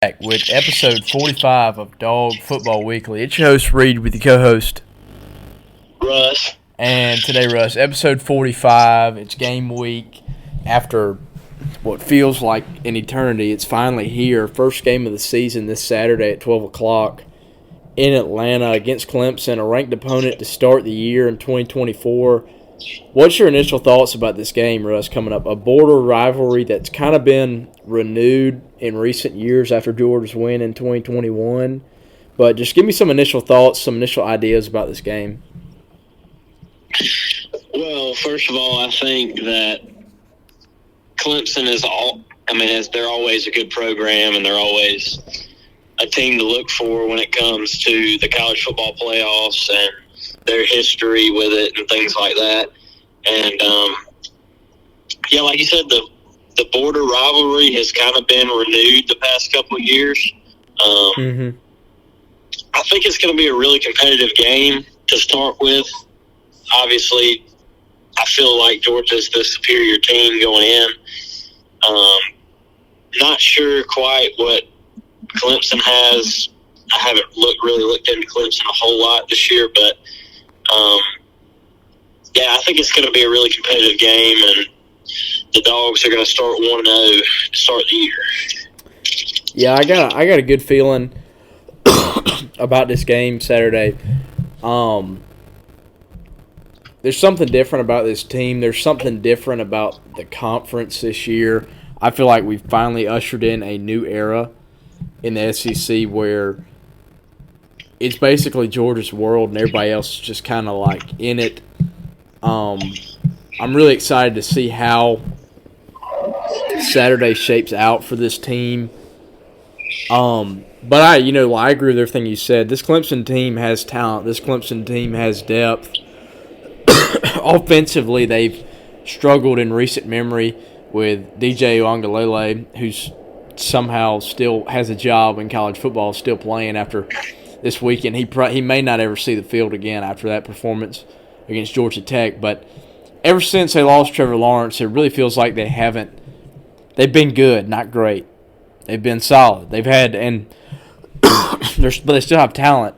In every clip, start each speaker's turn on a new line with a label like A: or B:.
A: back with episode 45 of Dog Football Weekly. It's your host, Reed, with your co-host.
B: Russ.
A: And today, Russ, episode 45. It's game week. After what feels like an eternity, it's finally here. First game of the season this Saturday at 12 o'clock in Atlanta against Clemson, a ranked opponent to start the year in 2024. What's your initial thoughts about this game, Russ, coming up? A border rivalry that's kind of been renewed in recent years after Georgia's win in 2021. But just give me some initial thoughts, some initial ideas about this game.
B: Well, first of all, I think that Clemson they're always a good program, and they're always a team to look for when it comes to the college football playoffs and their history with it and things like that. And, like you said, the border rivalry has kind of been renewed the past couple of years. I think it's going to be a really competitive game to start with. Obviously, I feel like Georgia's the superior team going in. Not sure quite what Clemson has. I haven't really looked into Clemson a whole lot this year, but I think it's going to be a really competitive game, and the Dogs are going to start 1-0 to start the year.
A: Yeah, I got a good feeling about this game Saturday. There's something different about this team. There's something different about the conference this year. I feel like we've finally ushered in a new era in the SEC where it's basically Georgia's world and everybody else is just kind of like in it. I'm really excited to see how Saturday shapes out for this team. But I agree with everything you said. This Clemson team has talent. This Clemson team has depth. Offensively, they've struggled in recent memory with DJ Uiagalelei, who's somehow still has a job in college football, still playing after this weekend. He may not ever see the field again after that performance against Georgia Tech. But ever since they lost Trevor Lawrence, it really feels like they've been good, not great. They've been solid. They've had but they still have talent.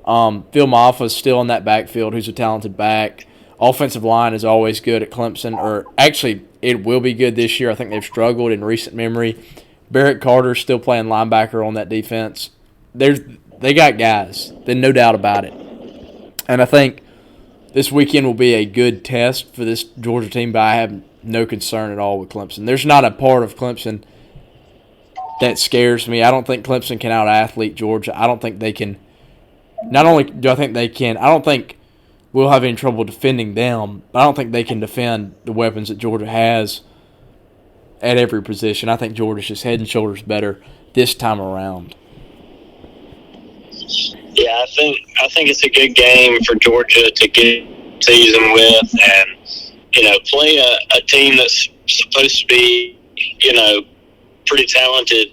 A: Phil Maffa's still in that backfield, who's a talented back. Offensive line is always good at Clemson, or actually it will be good this year. I think they've struggled in recent memory. Barrett Carter's still playing linebacker on that defense. They got guys. There's no doubt about it. And I think this weekend will be a good test for this Georgia team, but I have no concern at all with Clemson. There's not a part of Clemson that scares me. I don't think Clemson can out-athlete Georgia. I don't think they can. Not only do I think they can, I don't think we'll have any trouble defending them. I don't think they can defend the weapons that Georgia has at every position. I think Georgia's just head and shoulders better this time around.
B: Yeah, I think it's a good game for Georgia to get season with, and play a team that's supposed to be pretty talented,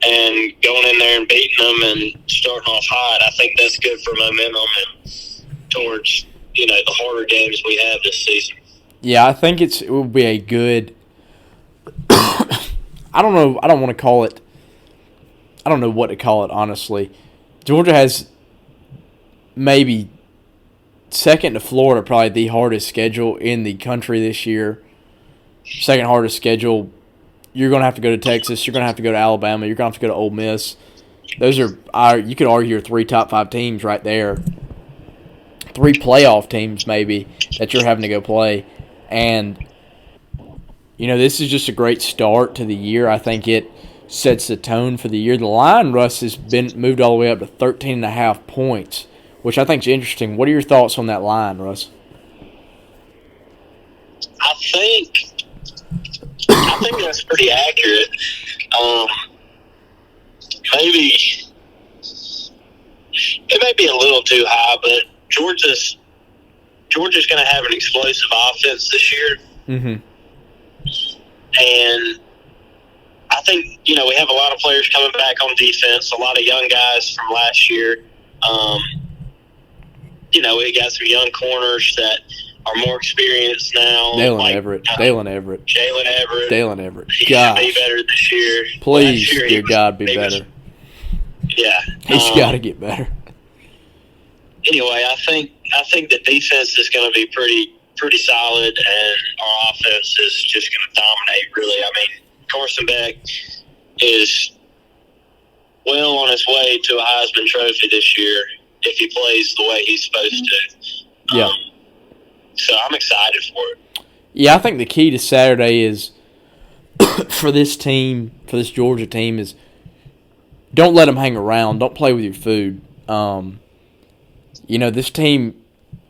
B: and going in there and beating them and starting off hot. I think that's good for momentum and towards the harder games we have this season.
A: Yeah, I think it will be a good. I don't know. I don't want to call it. I don't know what to call it, honestly. Georgia has maybe second to Florida, probably the hardest schedule in the country this year. Second hardest schedule. You're going to have to go to Texas. You're going to have to go to Alabama. You're going to have to go to Ole Miss. Those are, you could argue, 3 top 5 teams right there. 3 playoff teams maybe that you're having to go play. And, this is just a great start to the year. I think it sets the tone for the year. The line, Russ, has been moved all the way up to 13.5 points, which I think is interesting. What are your thoughts on that line, Russ?
B: I think that's pretty accurate. Maybe it may be a little too high, but Georgia's going to have an explosive offense this year.
A: Mm-hmm.
B: And I think, we have a lot of players coming back on defense, a lot of young guys from last year. we got some young corners that are more experienced now.
A: Dalen Everett.
B: Jalen Everett.
A: Dalen Everett.
B: He should be better this year.
A: Please,
B: Last year,
A: dear God, be better.
B: Yeah.
A: He's got to get better.
B: Anyway, I think the defense is going to be pretty solid, and our offense is just going to dominate, really. I mean, Carson Beck is well on his way to a Heisman Trophy this year if he plays the way he's supposed to.
A: Yeah.
B: So I'm excited for it.
A: Yeah, I think the key to Saturday is for this Georgia team, is don't let them hang around. Don't play with your food. This team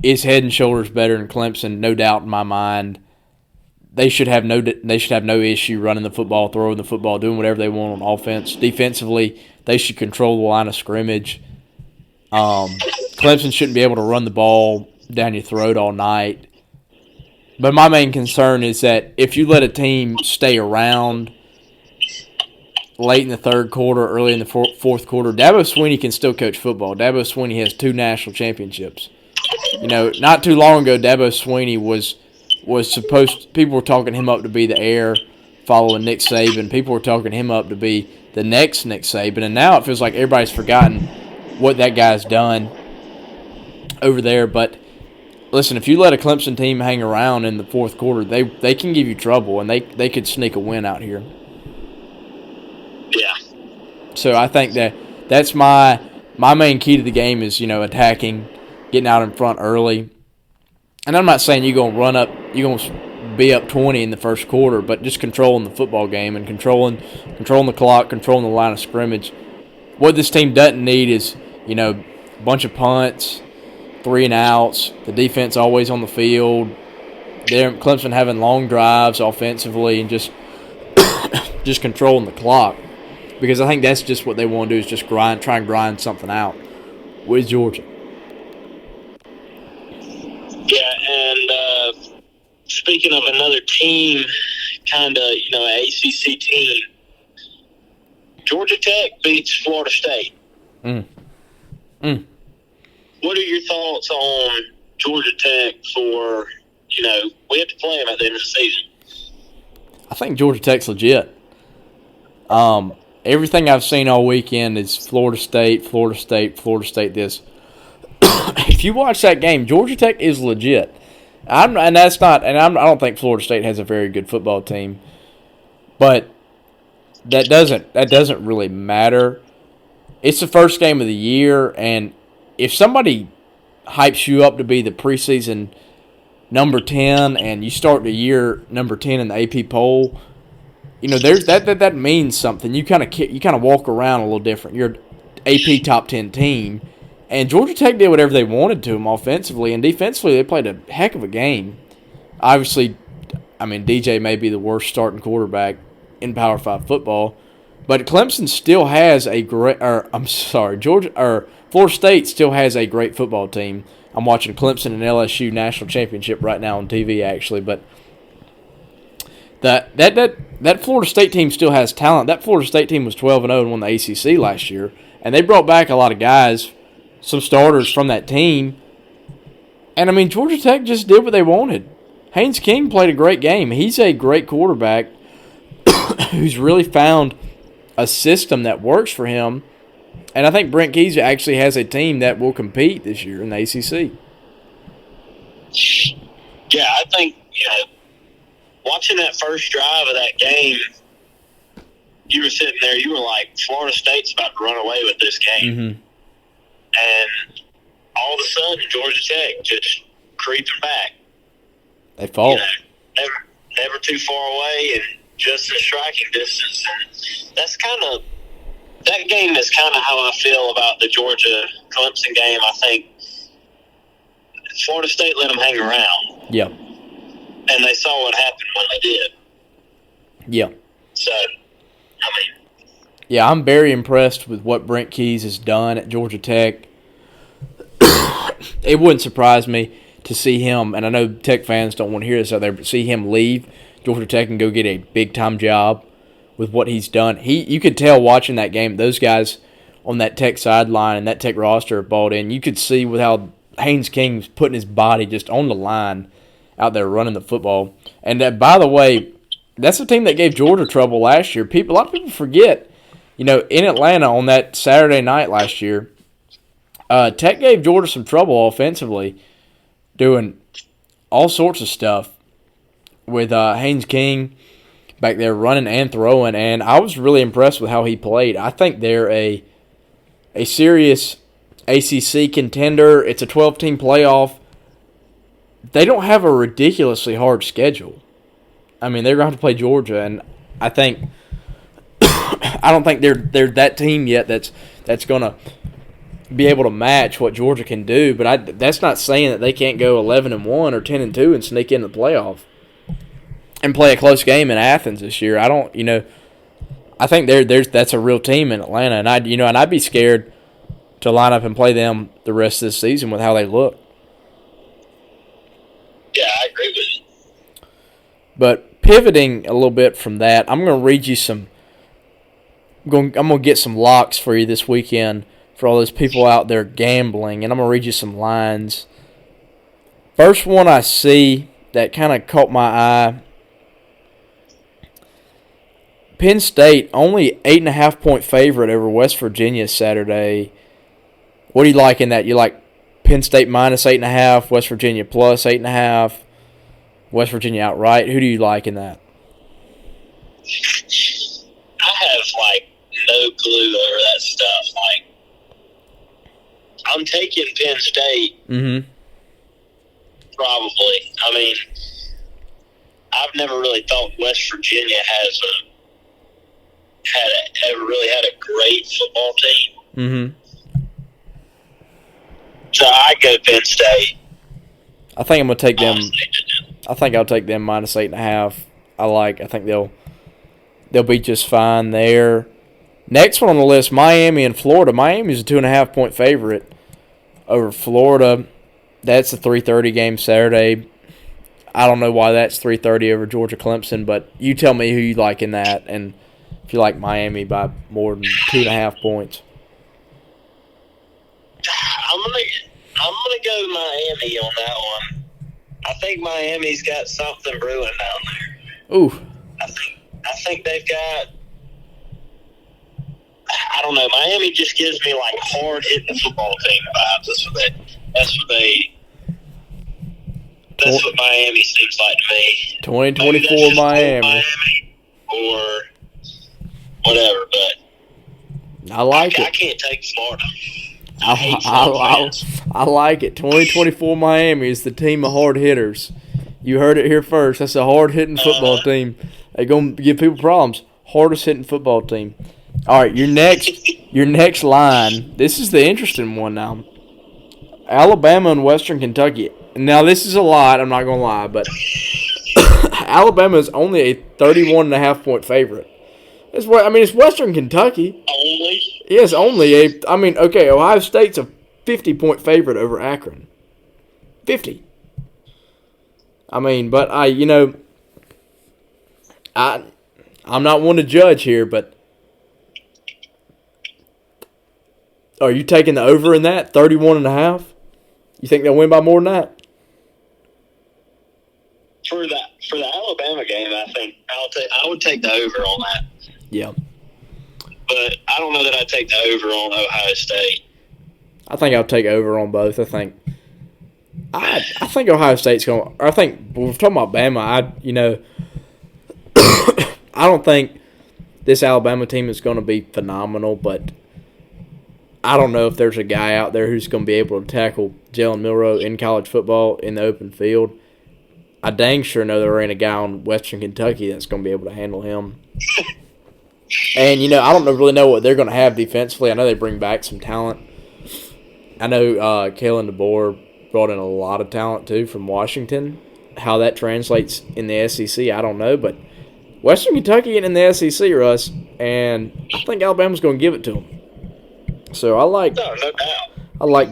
A: is head and shoulders better than Clemson, no doubt in my mind. They should have no issue running the football, throwing the football, doing whatever they want on offense. Defensively, they should control the line of scrimmage. Clemson shouldn't be able to run the ball down your throat all night. But my main concern is that if you let a team stay around late in the third quarter, early in the fourth quarter, Dabo Swinney can still coach football. Dabo Swinney has 2 national championships. Not too long ago, Dabo Swinney was people were talking him up to be the heir following Nick Saban. People were talking him up to be the next Nick Saban. And now it feels like everybody's forgotten what that guy's done over there. But listen, if you let a Clemson team hang around in the fourth quarter, they can give you trouble, and they could sneak a win out here.
B: Yeah.
A: So I think that's my main key to the game is, attacking, getting out in front early. And I'm not saying you're going to be up 20 in the first quarter, but just controlling the football game and controlling the clock, controlling the line of scrimmage. What this team doesn't need is, a bunch of punts, 3 and outs, the defense always on the field. Clemson having long drives offensively and just controlling the clock. Because I think that's just what they want to do, is just try and grind something out with Georgia.
B: Yeah, and speaking of another team, kind of, an ACC team, Georgia Tech beats Florida State. What are your thoughts on Georgia Tech for, we have to play them at the end of the season?
A: I think Georgia Tech's legit. Everything I've seen all weekend is Florida State this. If you watch that game, Georgia Tech is legit. I don't think Florida State has a very good football team. But that doesn't really matter. It's the first game of the year, and if somebody hypes you up to be the preseason number 10 and you start the year number 10 in the AP poll, there's that means something. You kind of walk around a little different. You're an AP top 10 team, and Georgia Tech did whatever they wanted to them offensively, and defensively they played a heck of a game. Obviously, DJ may be the worst starting quarterback in Power 5 football, but Clemson still has a great. Florida State still has a great football team. I'm watching Clemson and LSU national championship right now on TV, actually, but that Florida State team still has talent. That Florida State team was 12-0 and won the ACC last year, and they brought back a lot of guys, some starters from that team. And Georgia Tech just did what they wanted. Haynes King played a great game. He's a great quarterback who's really found a system that works for him. And I think Brent Keyes actually has a team that will compete this year in the ACC.
B: Yeah, I think, watching that first drive of that game, you were sitting there, you were like, Florida State's about to run away with this game.
A: Mm-hmm.
B: And all of a sudden, Georgia Tech just creeping back.
A: They fall.
B: Never too far away and just in striking distance. And that game is kind of how I feel about the Georgia-Clemson game. I think Florida State let them hang around.
A: Yeah.
B: And they saw what happened when they did.
A: Yeah.
B: So,
A: yeah, I'm very impressed with what Brent Keyes has done at Georgia Tech. It wouldn't surprise me to see him, and I know Tech fans don't want to hear this out there, but see him leave Georgia Tech and go get a big-time job with what he's done. You could tell watching that game, those guys on that Tech sideline and that Tech roster bought in. You could see with how Haynes King's putting his body just on the line out there running the football. And by the way, that's the team that gave Georgia trouble last year. A lot of people forget, in Atlanta on that Saturday night last year, Tech gave Georgia some trouble offensively, doing all sorts of stuff with Haynes King back there running and throwing, and I was really impressed with how he played. I think they're a serious ACC contender. It's a 12-team playoff. They don't have a ridiculously hard schedule. I mean, they're going to have to play Georgia, and I don't think they're that team yet that's going to be able to match what Georgia can do. But that's not saying that they can't go 11-1 or 10-2 and sneak into the playoff and play a close game in Athens this year. I think that's a real team in Atlanta, and I'd be scared to line up and play them the rest of this season with how they look.
B: Yeah, I agree with you.
A: But pivoting a little bit from that, I'm going to read you I'm going to get some locks for you this weekend for all those people out there gambling, and I'm going to read you some lines. First one I see that kind of caught my eye. Penn State, only 8.5-point favorite over West Virginia Saturday. What do you like in that? You like Penn State minus 8.5, West Virginia plus 8.5, West Virginia outright? Who do you like in that?
B: I have, no clue over that stuff. I'm taking Penn State.
A: Mm-hmm.
B: Probably. I mean, I've never really thought West Virginia ever really had a great football team.
A: Mm-hmm.
B: So I go Penn State.
A: I think I'm going to take them. I think I'll take them minus 8.5. I think they'll be just fine there. Next one on the list, Miami and Florida. Miami's a 2.5-point favorite over Florida. That's a 3:30 game Saturday. I don't know why that's 3:30 over Georgia Clemson, but you tell me who you like in that, and if you like Miami by more than 2.5 points.
B: I'm gonna go Miami on that one. I think Miami's got something brewing down there.
A: Ooh.
B: I think they've got. I don't know. Miami just gives me hard hitting football team vibes. That's what Miami seems like to me.
A: 2024 Miami
B: or whatever, but
A: I like it.
B: I can't take Florida.
A: I like it. 2024 Miami is the team of hard hitters. You heard it here first. That's a hard hitting football team. They're gonna give people problems. Hardest hitting football team. All right, your next line. This is the interesting one now. Alabama and Western Kentucky. Now this is a lot. I'm not gonna lie, but Alabama is only a 31.5-point favorite. It's Western Kentucky.
B: Only?
A: Yes, only okay, Ohio State's a 50-point favorite over Akron. 50. But I'm not one to judge here, but are you taking the over in that 31.5? You think they'll win by more than that?
B: For the Alabama game, I think I would take the over on that.
A: Yeah.
B: But I don't know that I'd take the over on Ohio State.
A: I think I'll take over on both. I think Ohio State's going. I think we're talking about Bama. I don't think this Alabama team is going to be phenomenal, but I don't know if there's a guy out there who's going to be able to tackle Jalen Milroe in college football in the open field. I dang sure know there ain't a guy on Western Kentucky that's going to be able to handle him. And, I don't really know what they're going to have defensively. I know they bring back some talent. I know Kalen DeBoer brought in a lot of talent, too, from Washington. How that translates in the SEC, I don't know. But Western Kentucky getting in the SEC, Russ, and I think Alabama's going to give it to them. So I like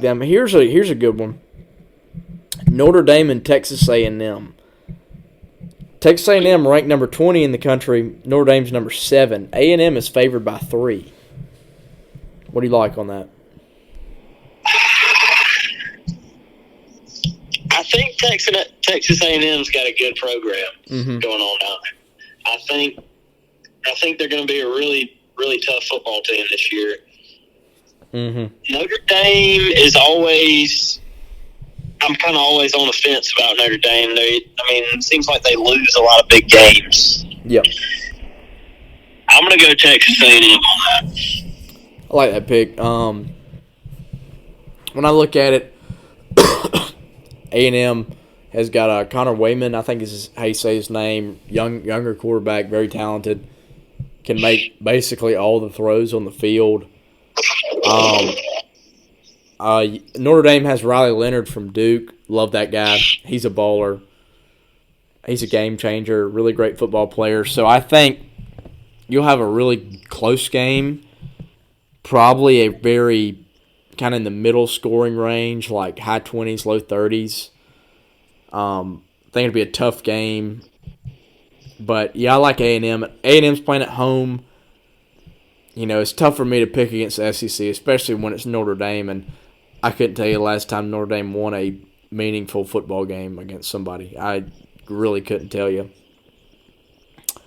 A: them. Here's a good one. Notre Dame and Texas A&M. Texas A&M ranked number 20 in the country. Notre Dame's number 7. A&M is favored by 3. What do you like on that?
B: Texas A&M's got a good program
A: Mm-hmm.
B: going on down there. I think they're going to be a really, really tough football team this year.
A: Mm-hmm.
B: Notre Dame is always. I'm kind of always on the fence about Notre Dame. It seems like they lose a lot of big games.
A: Yep.
B: I'm going to go Texas A&M on that.
A: I like that pick. When I look at it, A&M has got Connor Wayman, I think is how you say his name, younger quarterback, very talented, can make basically all the throws on the field. Notre Dame has Riley Leonard from Duke. Love that guy. He's a baller. He's a game changer, really great football player. So I think you'll have a really close game, probably a very kind of in the middle scoring range, like high 20s, low 30s. I think it'll be a tough game. But, yeah, I like A&M. A&M's playing at home. It's tough for me to pick against the SEC, especially when it's Notre Dame. And I couldn't tell you the last time Notre Dame won a meaningful football game against somebody. I really couldn't tell you.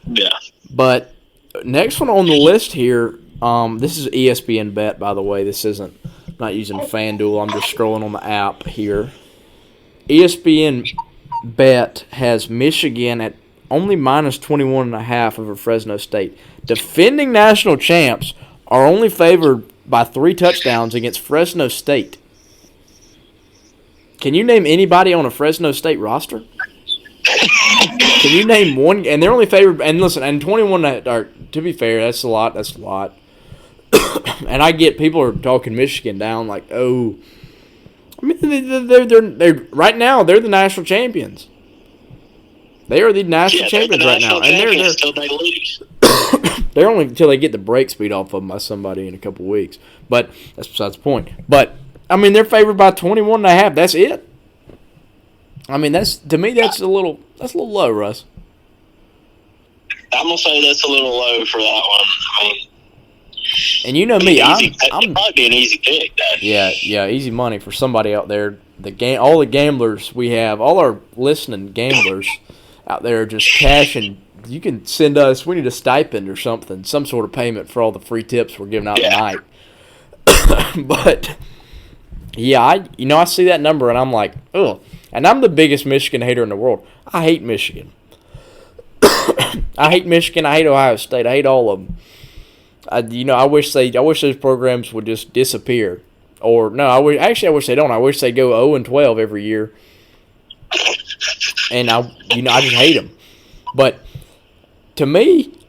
B: Yeah.
A: But next one on the list here, this is ESPN Bet, by the way. This isn't, I'm not using FanDuel. I'm just scrolling on the app here. ESPN Bet has Michigan at only minus 21.5 over Fresno State. Defending national champs are only favored by 3 touchdowns against Fresno State. Can you name anybody on a Fresno State roster? Can you name one? And they're only favored. And listen, and 21. To be fair, that's a lot. That's a lot. And I get people are talking Michigan down like, oh, I mean, they're right now. They're the national champions. They are the national champions right now, and they're
B: until they lose.
A: They're only until they get the break speed off of them by somebody in a couple weeks. But that's besides the point. But I mean, they're favored by 21.5. That's it. I mean, that's a little low, Russ.
B: I'm gonna say that's a little low for that one. I mean,
A: and you know me,
B: it'd probably be an easy pick. Though.
A: Yeah, easy money for somebody out there. All the gamblers we have, all our listening gamblers out there, are just cashing. You can send us. We need a stipend or something, some sort of payment for all the free tips we're giving out tonight. But yeah, I see that number and I'm like, ugh. And I'm the biggest Michigan hater in the world. I hate Michigan. I hate Michigan. I hate Ohio State. I hate all of them. I wish those programs would just disappear. Or no, I wish they don't. I wish they go 0-12 every year. And I just hate them. But to me,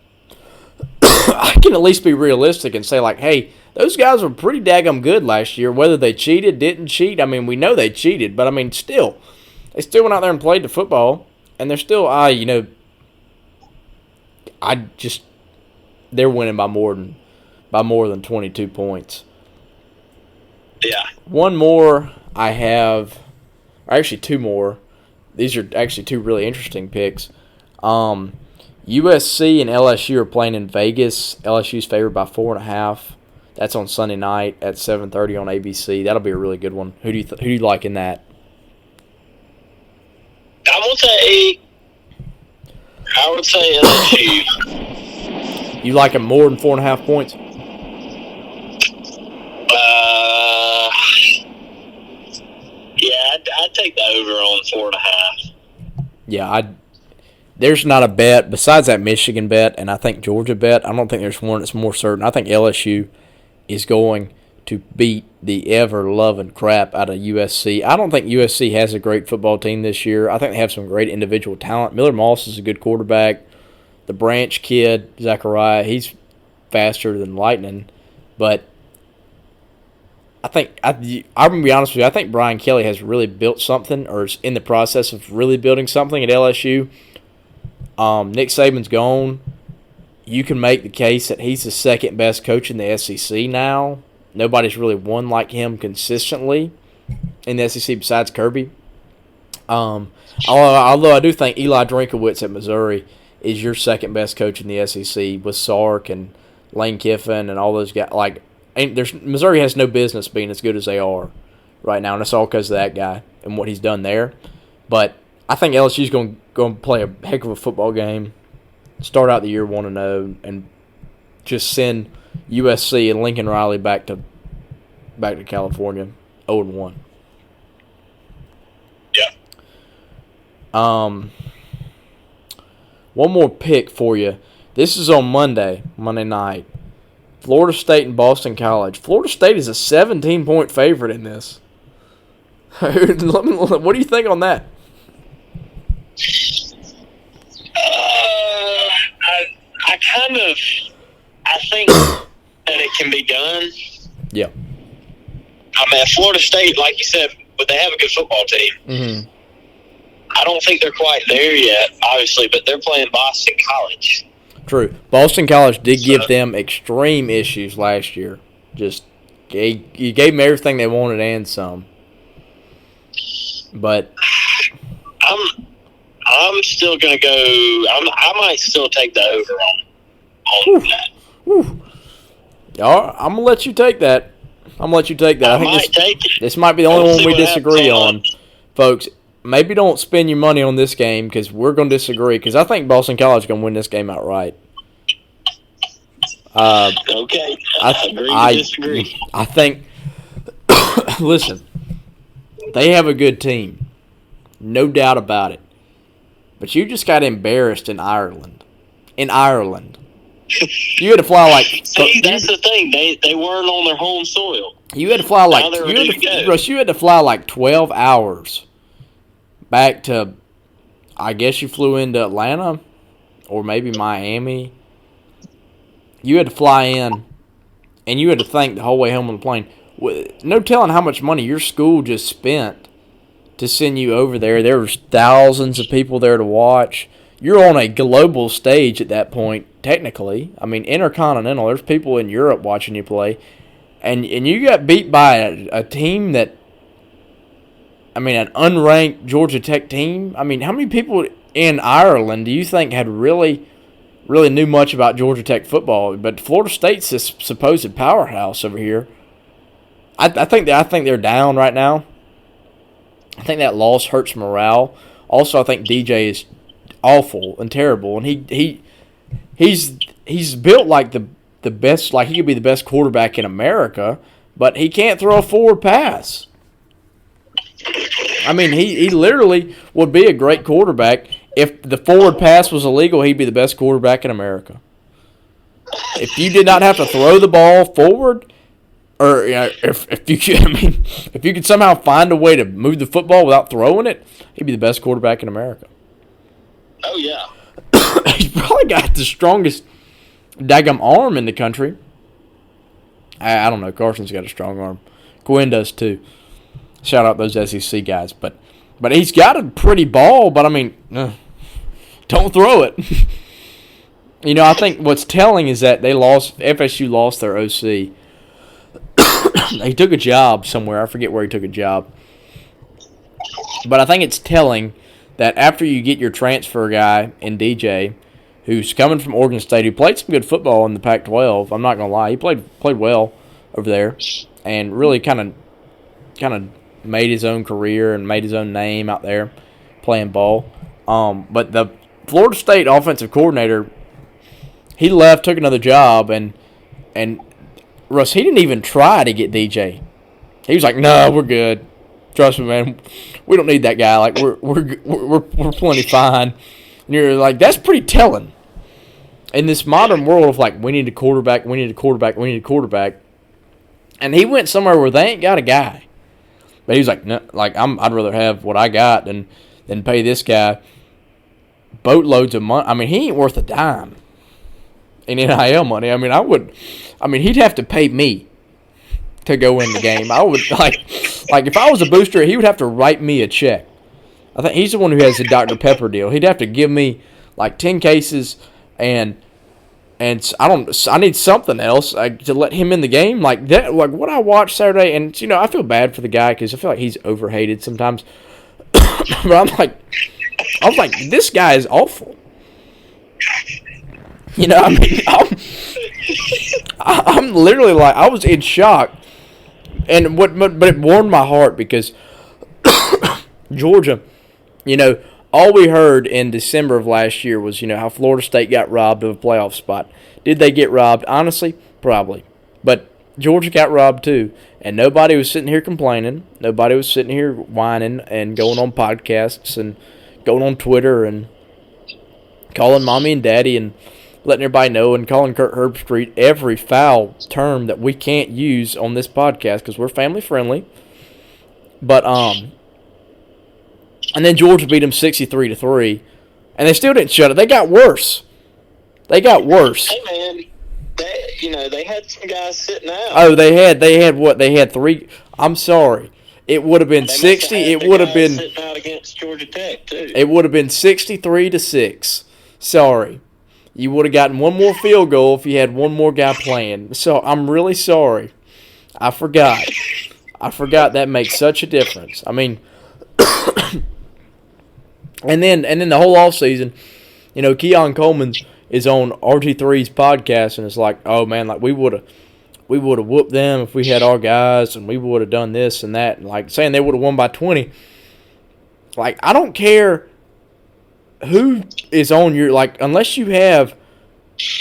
A: I can at least be realistic and say like, hey, those guys were pretty daggum good last year. Whether they cheated, didn't cheat, I mean, we know they cheated, but I mean, still, they still went out there and played the football, and they're still, they're winning by more than 22 points.
B: Yeah.
A: One more I have, or actually two more. These are actually two really interesting picks. USC and LSU are playing in Vegas. LSU's favored by 4.5. That's on Sunday night at 7:30 on ABC. That'll be a really good one. Who do you like in that?
B: I would say LSU.
A: You like them more than 4.5 points?
B: Yeah, I'd take the over on 4.5.
A: Yeah, there's not a bet besides that Michigan bet and I think Georgia bet. I don't think there's one that's more certain. I think LSU is going to beat the ever-loving crap out of USC. I don't think USC has a great football team this year. I think they have some great individual talent. Miller Moss is a good quarterback. The Branch kid, Zachariah, he's faster than lightning. But I'm going to be honest with you, I think Brian Kelly has really built something or is in the process of really building something at LSU. Nick Saban's gone. You can make the case that he's the second best coach in the SEC now. Nobody's really won like him consistently in the SEC besides Kirby. Although I do think Eli Drinkowitz at Missouri is your second best coach in the SEC with Sark and Lane Kiffin and all those guys. Missouri has no business being as good as they are right now, and it's all because of that guy and what he's done there. But I think LSU's going to play a heck of a football game, start out the year 1-0, and just send USC and Lincoln Riley back to California 0-1.
B: Yeah.
A: One more pick for you. This is on Monday night. Florida State and Boston College. Florida State is a 17-point favorite in this. What do you think on that?
B: I think that it can be done.
A: Yeah.
B: I mean, Florida State, like you said, but they have a good football team.
A: Mm-hmm.
B: I don't think they're quite there yet, obviously, but they're playing Boston College.
A: True. Boston College did give them extreme issues last year. Just you gave them everything they wanted and some. But
B: I'm still gonna go. I might still take the over on that.
A: Whew. All right, I'm gonna let you take that. I think this might be the only one we disagree on, folks. Maybe don't spend your money on this game because we're going to disagree. Because I think Boston College is going to win this game outright.
B: Okay, I disagree.
A: I think. Listen, they have a good team, no doubt about it. But you just got embarrassed in Ireland. You had to fly like.
B: See, that's the thing. They weren't on their home soil.
A: You had to fly like. You had to fly like 12 hours. Back to, I guess you flew into Atlanta or maybe Miami. You had to fly in, and you had to think the whole way home on the plane. No telling how much money your school just spent to send you over there. There was thousands of people there to watch. You're on a global stage at that point, technically. I mean, intercontinental. There's people in Europe watching you play. And you got beat by a team that, an unranked Georgia Tech team. I mean, how many people in Ireland do you think had really knew much about Georgia Tech football? But Florida State's this supposed powerhouse over here. I think they're down right now. I think that loss hurts morale. Also, I think DJ is awful and terrible, and he's built like the best. Like he could be the best quarterback in America, but he can't throw a forward pass. I mean, he literally would be a great quarterback. If the forward pass was illegal, he'd be the best quarterback in America. If you did not have to throw the ball forward, or if you could somehow find a way to move the football without throwing it, he'd be the best quarterback in America.
B: Oh, yeah.
A: He's probably got the strongest daggum arm in the country. I don't know. Carson's got a strong arm. Quinn does too. Shout out those SEC guys. But he's got a pretty ball, but don't throw it. I think what's telling is that FSU lost their OC. He took a job somewhere. I forget where he took a job. But I think it's telling that after you get your transfer guy in DJ, who's coming from Oregon State, who played some good football in the Pac-12, I'm not going to lie. He played well over there and really kind of made his own career and made his own name out there playing ball. But the Florida State offensive coordinator, he left, took another job, and Russ, he didn't even try to get DJ. He was like, "No, we're good. Trust me, man. We don't need that guy. Like we're plenty fine." And you're like, that's pretty telling. In this modern world of like, we need a quarterback, and he went somewhere where they ain't got a guy. But he was like, no, like I'd rather have what I got than pay this guy boatloads of money. I mean, he ain't worth a dime in NIL money. I mean, he'd have to pay me to go in the game. I would like if I was a booster, he would have to write me a check. I think he's the one who has the Dr. Pepper deal. He'd have to give me like 10 cases and I need something else to let him in the game like that. Like what I watched Saturday, and I feel bad for the guy because I feel like he's overhated sometimes. But I was like, this guy is awful. I'm literally like, I was in shock, but it warmed my heart because Georgia You know, all we heard in December of last year was, how Florida State got robbed of a playoff spot. Did they get robbed? Honestly, probably. But Georgia got robbed too. And nobody was sitting here complaining. Nobody was sitting here whining and going on podcasts and going on Twitter and calling mommy and daddy and letting everybody know and calling Kirk Herbstreit every foul term that we can't use on this podcast because we're family friendly. But and then Georgia beat them 63-3, and they still didn't shut it. They got worse. Hey
B: man, they had some guys sitting out.
A: Oh, they had what? They had three. I'm sorry. It would have been 60. It would have been
B: sitting out against Georgia Tech too.
A: It would have been 63-6. Sorry. You would have gotten one more field goal if you had one more guy playing. So I'm really sorry. I forgot. That makes such a difference. I mean, and then the whole offseason, Keon Coleman is on RG3's podcast, and it's like, oh man, like we would have whooped them if we had our guys, and we would have done this and that, and like saying they would have won by 20. Like, I don't care who is on your, like, unless you have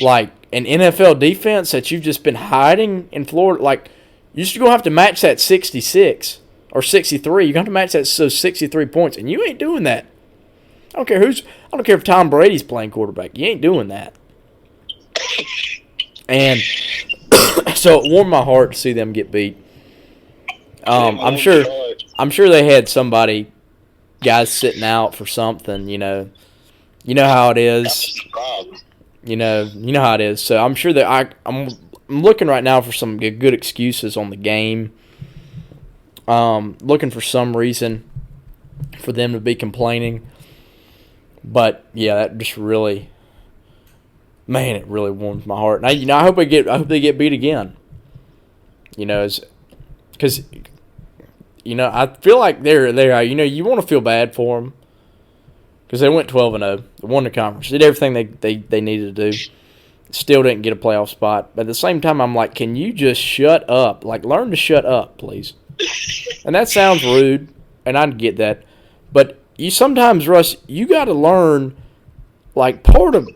A: like an NFL defense that you've just been hiding in Florida, like you're just gonna have to match that 66 or 63. You're gonna have to match those 63 points, and you ain't doing that. I don't care if Tom Brady's playing quarterback. You ain't doing that. And so it warmed my heart to see them get beat. I'm sure they had somebody, guys sitting out for something. You know how it is. You know how it is. So I'm sure that I'm looking right now for some good excuses on the game. Looking for some reason for them to be complaining. But yeah, that just really, man, it really warms my heart. And I hope they get beat again. Because I feel like they're you want to feel bad for them because they went 12-0, they won the conference, did everything they needed to do, still didn't get a playoff spot. But at the same time, I'm like, can you just shut up? Like, learn to shut up, please. And that sounds rude, and I get that, but you sometimes, Russ, you got to learn. Like, part of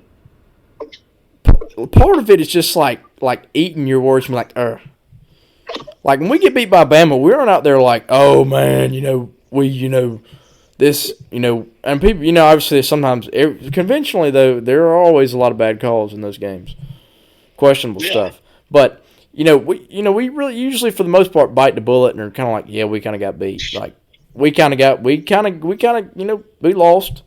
A: it is just like eating your words and like, Like, when we get beat by Bama, we aren't out there like, oh man, this, and people, obviously sometimes, conventionally though, there are always a lot of bad calls in those games, questionable stuff. But we really usually for the most part bite the bullet and are kind of like, yeah, we kind of got beat. Like, we lost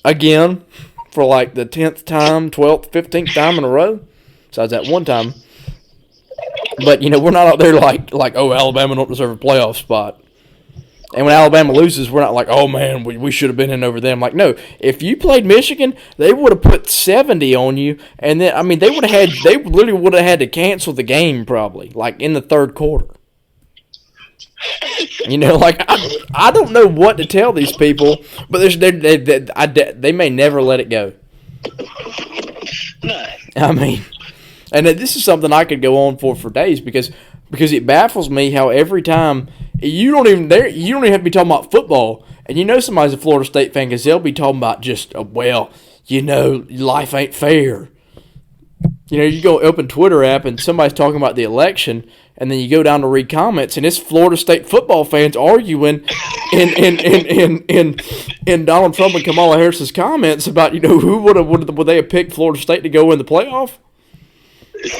A: again for like the 10th time, 12th, 15th time in a row. Besides that one time. But, we're not out there like, oh, Alabama don't deserve a playoff spot. And when Alabama loses, we're not like, oh, man, we should have been in over them. Like, no, if you played Michigan, they would have put 70 on you. And then, they literally would have had to cancel the game probably, like in the third quarter. I don't know what to tell these people, but they may never let it go.
B: No.
A: And this is something I could go on for days because it baffles me how every time you don't even have to be talking about football, and somebody's a Florida State fan because they'll be talking about just life ain't fair. You go open Twitter app and somebody's talking about the election, and then you go down to read comments, and it's Florida State football fans arguing in Donald Trump and Kamala Harris's comments about who would they have picked Florida State to go in the playoff.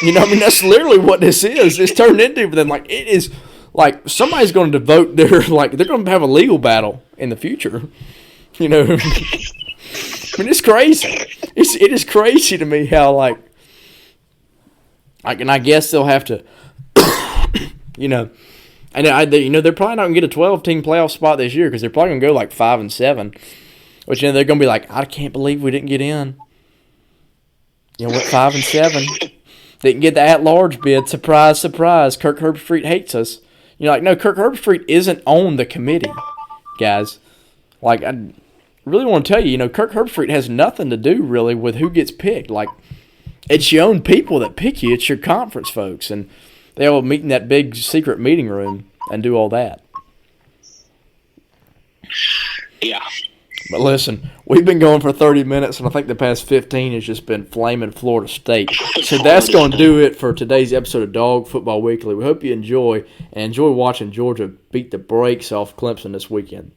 A: That's literally what this is. It's turned into for them. Like, it is like somebody's going to devote they're going to have a legal battle in the future. It's crazy. It is crazy to me how and I guess they'll have to, and they're probably not going to get a 12-team playoff spot this year because they're probably going to go like 5-7, which they're going to be like, I can't believe we didn't get in. Went 5-7. Didn't get the at-large bid. Surprise, surprise. Kirk Herbstreit hates us. No, Kirk Herbstreit isn't on the committee, guys. Like, I really want to tell you, Kirk Herbstreit has nothing to do, really, with who gets picked. Like, it's your own people that pick you. It's your conference folks. And they all meet in that big secret meeting room and do all that.
B: Yeah.
A: But listen, we've been going for 30 minutes, and I think the past 15 has just been flaming Florida State. So that's going to do it for today's episode of Dog Football Weekly. We hope you enjoy watching Georgia beat the brakes off Clemson this weekend.